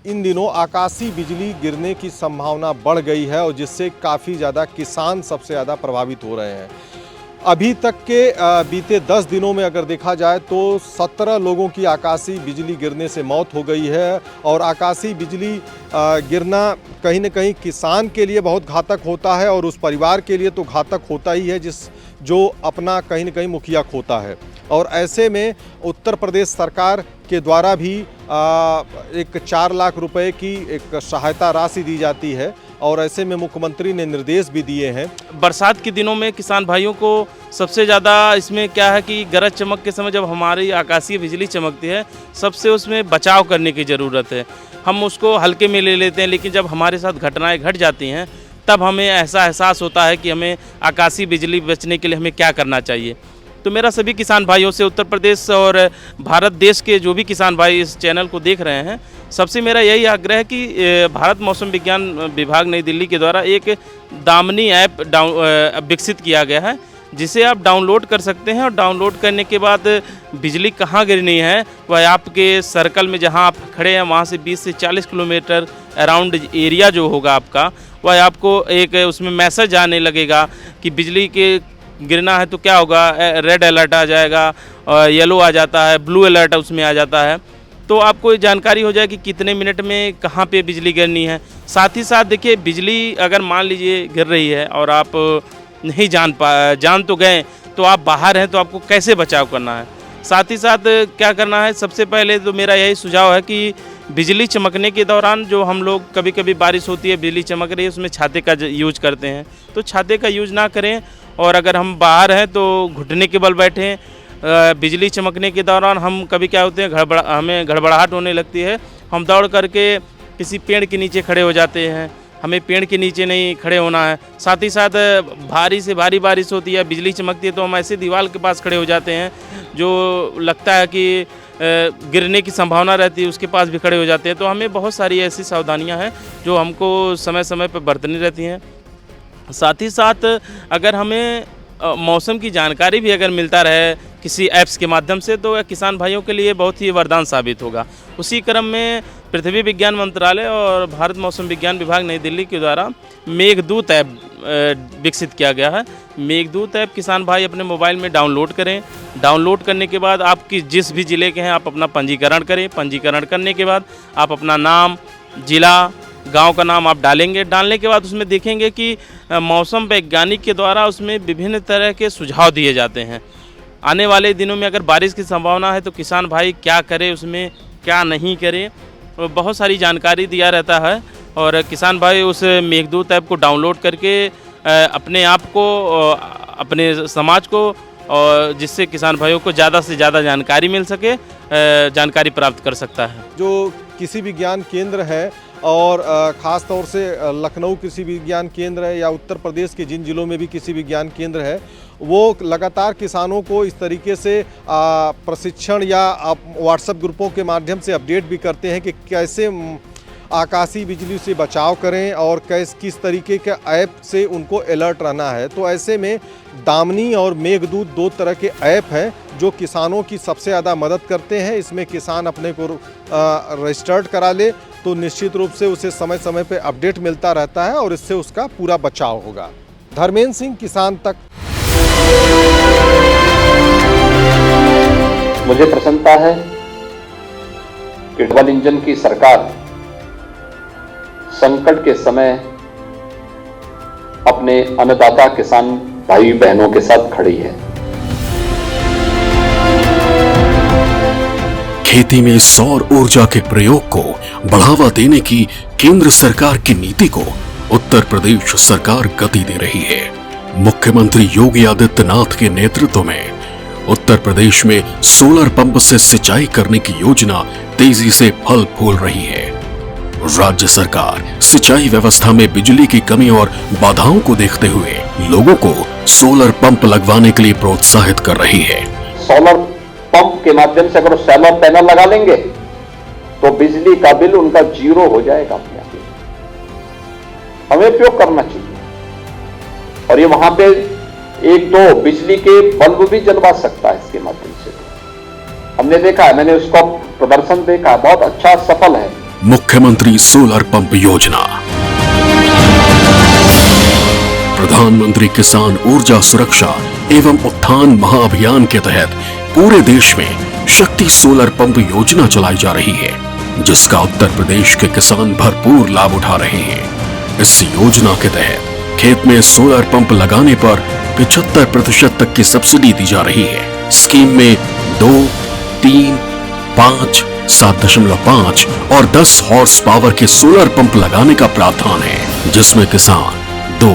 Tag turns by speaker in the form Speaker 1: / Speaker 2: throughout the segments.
Speaker 1: इन दिनों आकाशीय बिजली गिरने की संभावना बढ़ गई है और जिससे काफ़ी ज़्यादा किसान सबसे ज़्यादा प्रभावित हो रहे हैं। अभी तक के बीते 10 दिनों में अगर देखा जाए तो 17 लोगों की आकाशीय बिजली गिरने से मौत हो गई है और आकाशीय बिजली गिरना कहीं न कहीं किसान के लिए बहुत घातक होता है और उस परिवार के लिए तो घातक होता ही है जो अपना कहीं न कहीं मुखिया खोता है। और ऐसे में उत्तर प्रदेश सरकार के द्वारा भी एक 4 लाख रुपए की एक सहायता राशि दी जाती है और ऐसे में मुख्यमंत्री ने निर्देश भी दिए हैं।
Speaker 2: बरसात के दिनों में किसान भाइयों को सबसे ज़्यादा इसमें क्या है कि गरज चमक के समय जब हमारी आकाशीय बिजली चमकती है, सबसे उसमें बचाव करने की ज़रूरत है। हम उसको हल्के में ले लेते हैं, लेकिन जब हमारे साथ घटनाएं घट जाती हैं तब हमें ऐसा एहसास होता है कि हमें आकाशीय बिजली बचने के लिए हमें क्या करना चाहिए। तो मेरा सभी किसान भाइयों से, उत्तर प्रदेश और भारत देश के जो भी किसान भाई इस चैनल को देख रहे हैं, सबसे मेरा यही आग्रह है कि भारत मौसम विज्ञान विभाग नई दिल्ली के द्वारा एक दामनी ऐप विकसित किया गया है, जिसे आप डाउनलोड कर सकते हैं। और डाउनलोड करने के बाद बिजली कहाँ गिरनी है वह आपके सर्कल में जहाँ आप खड़े हैं वहाँ से 20 से 40 किलोमीटर अराउंड एरिया जो होगा आपका, वह आपको एक उसमें मैसेज आने लगेगा कि बिजली के गिरना है तो क्या होगा। रेड अलर्ट आ जाएगा, येलो आ जाता है, ब्लू अलर्ट उसमें आ जाता है। तो आपको जानकारी हो जाए कि कितने मिनट में कहाँ पे बिजली गिरनी है। साथ ही साथ देखिए, बिजली अगर मान लीजिए गिर रही है और आप नहीं जान तो गए, तो आप बाहर हैं तो आपको कैसे बचाव करना है। साथ ही साथ क्या करना है, सबसे पहले तो मेरा यही सुझाव है कि बिजली चमकने के दौरान जो हम लोग कभी कभी बारिश होती है, बिजली चमक रही है, उसमें छाते का यूज करते हैं, तो छाते का यूज ना करें। और अगर हम बाहर हैं तो घुटने के बल बैठें। बिजली चमकने के दौरान हम कभी क्या होते हैं, हमें गड़बड़ाहट होने लगती है, हम दौड़ करके किसी पेड़ के नीचे खड़े हो जाते हैं। हमें पेड़ के नीचे नहीं खड़े होना है। साथ ही साथ भारी से भारी बारिश होती है, बिजली चमकती है, तो हम ऐसे दीवार के पास खड़े हो जाते हैं जो लगता है कि गिरने की संभावना रहती है, उसके पास भी खड़े हो जाते हैं। तो हमें बहुत सारी ऐसी सावधानियां हैं जो हमको समय समय पर बरतनी रहती हैं। साथ ही साथ अगर हमें मौसम की जानकारी भी अगर मिलता रहे किसी ऐप्स के माध्यम से, तो किसान भाइयों के लिए बहुत ही वरदान साबित होगा। उसी क्रम में पृथ्वी विज्ञान मंत्रालय और भारत मौसम विज्ञान विभाग नई दिल्ली के द्वारा मेघदूत ऐप विकसित किया गया है। मेघदूत ऐप किसान भाई अपने मोबाइल में डाउनलोड करें। डाउनलोड करने के बाद आपकी जिस भी ज़िले के हैं आप अपना पंजीकरण करें। पंजीकरण करने के बाद आप अपना नाम, ज़िला, गांव का नाम आप डालेंगे। डालने के बाद उसमें देखेंगे कि मौसम वैज्ञानिक के द्वारा उसमें विभिन्न तरह के सुझाव दिए जाते हैं। आने वाले दिनों में अगर बारिश की संभावना है तो किसान भाई क्या करे, उसमें क्या नहीं करे, बहुत सारी जानकारी दिया रहता है। और किसान भाई उस मेघदूत ऐप को डाउनलोड करके अपने आप को, अपने समाज को, और जिससे किसान भाइयों को ज़्यादा से ज़्यादा जानकारी मिल सके, जानकारी प्राप्त कर सकता है।
Speaker 1: जो कृषि विज्ञान केंद्र है और ख़ास तौर से लखनऊ कृषि विज्ञान केंद्र है या उत्तर प्रदेश के जिन जिलों में भी कृषि विज्ञान केंद्र है, वो लगातार किसानों को इस तरीके से प्रशिक्षण या व्हाट्सएप ग्रुपों के माध्यम से अपडेट भी करते हैं कि कैसे आकाशीय बिजली से बचाव करें और किस तरीके के ऐप से उनको अलर्ट रहना है। तो ऐसे में दामनी और मेघदूत 2 तरह के ऐप हैं जो किसानों की सबसे ज़्यादा मदद करते हैं। इसमें किसान अपने को रजिस्टर्ड करा ले तो निश्चित रूप से उसे समय समय पे अपडेट मिलता रहता है और इससे उसका पूरा बचाव होगा। धर्मेंद्र सिंह, किसान तक।
Speaker 3: मुझे प्रसन्नता है कि डबल इंजन की सरकार संकट के समय अपने अन्नदाता किसान भाई बहनों के साथ खड़ी है।
Speaker 4: खेती में सौर ऊर्जा के प्रयोग को बढ़ावा देने की केंद्र सरकार की नीति को उत्तर प्रदेश सरकार गति दे रही है। मुख्यमंत्री योगी आदित्यनाथ के नेतृत्व में उत्तर प्रदेश में सोलर पंप से सिंचाई करने की योजना तेजी से फल फूल रही है। राज्य सरकार सिंचाई व्यवस्था में बिजली की कमी और बाधाओं को देखते हुए लोगों को सोलर पंप लगवाने के लिए प्रोत्साहित कर रही है।
Speaker 3: सोलर पंप के माध्यम से अगर सोलर पैनल लगा लेंगे तो बिजली का बिल उनका 0 हो जाएगा। हमें उपयोग करना चाहिए और ये वहां पे 1-2 बिजली के बल्ब भी जलवा सकता है इसके माध्यम से। हमने देखा है, मैंने उसका प्रदर्शन देखा, बहुत अच्छा सफल है।
Speaker 4: मुख्यमंत्री सोलर पंप योजना। प्रधानमंत्री किसान ऊर्जा सुरक्षा एवं उत्थान महाअभियान के तहत पूरे देश में शक्ति सोलर पंप योजना चलाई जा रही है, जिसका उत्तर प्रदेश के किसान भरपूर लाभ उठा रहे हैं। इस योजना के तहत खेत में सोलर पंप लगाने पर 75% तक की सब्सिडी दी जा रही है। स्कीम में 2, 3, 5, 7.5 और 10 हॉर्स पावर के सोलर पंप लगाने का प्रावधान है, जिसमें किसान 2,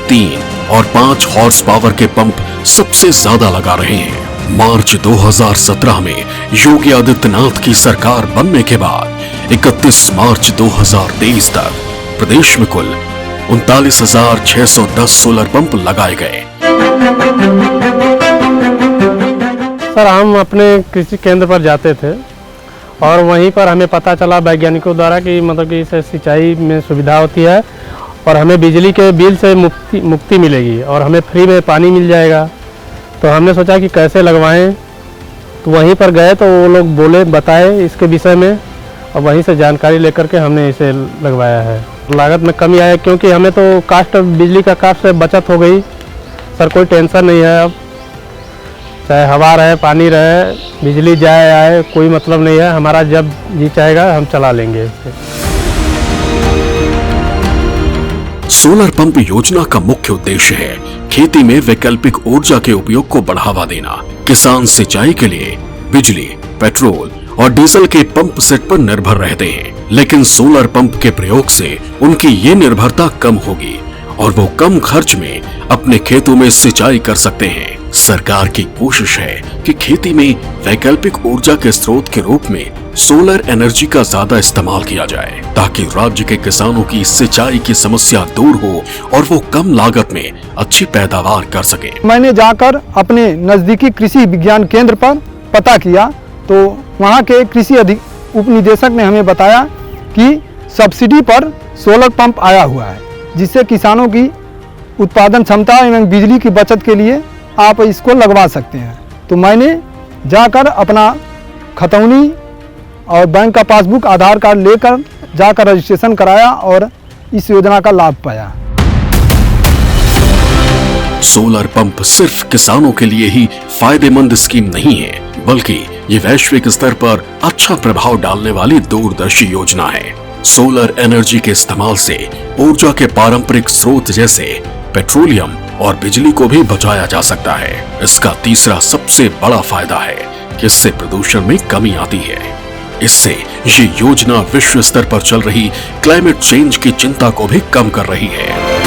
Speaker 4: 3 और 5 हॉर्स पावर के पंप सबसे ज्यादा लगा रहे हैं। मार्च 2017 में योगी आदित्यनाथ की सरकार बनने के बाद 31 मार्च 2023 तक प्रदेश में कुल 39,610 सोलर पंप लगाए गए।
Speaker 5: सर, हम अपने कृषि केंद्र पर जाते थे और वहीं पर हमें पता चला वैज्ञानिकों द्वारा कि मतलब कि इससे सिंचाई में सुविधा होती है और हमें बिजली के बिल से मुक्ति मिलेगी और हमें फ्री में पानी मिल जाएगा। तो हमने सोचा कि कैसे लगवाएं, तो वहीं पर गए तो वो लोग बताए इसके विषय में और वहीं से जानकारी लेकर के हमने इसे लगवाया है। लागत में कमी आया क्योंकि हमें तो बिजली का कास्ट से बचत हो गई। सर, कोई टेंशन नहीं है अब, चाहे हवा रहे पानी रहे बिजली जाए आए कोई मतलब नहीं है। हमारा जब जी चाहेगा हम चला लेंगे इसे।
Speaker 4: सोलर पंप योजना का मुख्य उद्देश्य है खेती में वैकल्पिक ऊर्जा के उपयोग को बढ़ावा देना। किसान सिंचाई के लिए बिजली, पेट्रोल और डीजल के पंप सेट पर निर्भर रहते हैं, लेकिन सोलर पंप के प्रयोग से उनकी ये निर्भरता कम होगी और वो कम खर्च में अपने खेतों में सिंचाई कर सकते हैं। सरकार की कोशिश है कि खेती में वैकल्पिक ऊर्जा के स्रोत के रूप में सोलर एनर्जी का ज्यादा इस्तेमाल किया जाए, ताकि राज्य के किसानों की सिंचाई की समस्या दूर हो और वो कम लागत में अच्छी पैदावार कर सके।
Speaker 6: मैंने जाकर अपने नजदीकी कृषि विज्ञान केंद्र पर पता किया तो वहाँ के कृषि उप निदेशक ने हमें बताया कि सब्सिडी पर सोलर पंप आया हुआ है, जिससे किसानों की उत्पादन क्षमता एवं बिजली की बचत के लिए आप इसको लगवा सकते हैं। तो मैंने जाकर अपना खतौनी और बैंक का पासबुक, आधार कार्ड लेकर जाकर रजिस्ट्रेशन कराया और इस योजना का लाभ पाया।
Speaker 4: सोलर पंप सिर्फ किसानों के लिए ही फायदेमंद स्कीम नहीं है, बल्कि ये वैश्विक स्तर पर अच्छा प्रभाव डालने वाली दूरदर्शी योजना है। सोलर एनर्जी के इस्तेमाल से ऊर्जा के पारंपरिक स्रोत जैसे पेट्रोलियम और बिजली को भी बचाया जा सकता है। इसका तीसरा सबसे बड़ा फायदा है कि इससे प्रदूषण में कमी आती है। इससे ये योजना विश्व स्तर पर चल रही क्लाइमेट चेंज की चिंता को भी कम कर रही है।